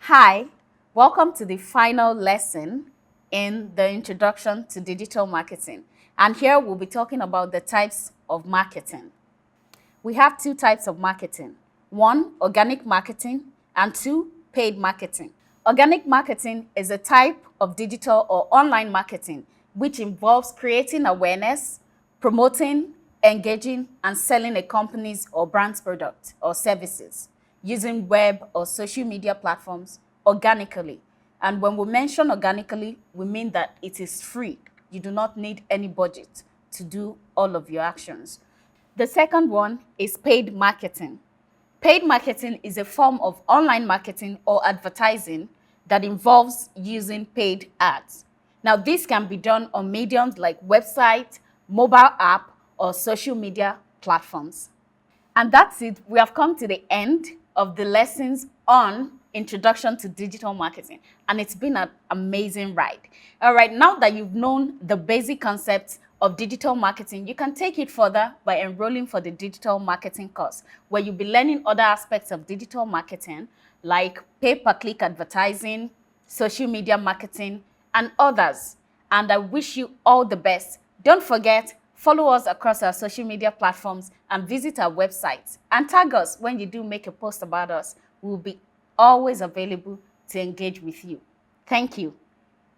Hi, welcome to the final lesson in the Introduction to Digital Marketing. And here we'll be talking about the types of marketing. We have two types of marketing. One, organic marketing, and two, paid marketing. Organic marketing is a type of digital or online marketing which involves creating awareness, promoting, engaging, and selling a company's or brand's product or services using web or social media platforms organically. And when we mention organically, we mean that it is free. You do not need any budget to do all of your actions. The second one is paid marketing. Paid marketing is a form of online marketing or advertising that involves using paid ads. Now, this can be done on mediums like website, mobile app, or social media platforms. And that's it. We have come to the end of the lessons on Introduction to Digital Marketing. And it's been an amazing ride. All right, now that you've known the basic concepts of digital marketing, you can take it further by enrolling for the digital marketing course, where you'll be learning other aspects of digital marketing like pay-per-click advertising, social media marketing, and others. And I wish you all the best. Don't forget, follow us across our social media platforms and visit our website. And tag us when you do make a post about us. We'll be always available to engage with you. Thank you.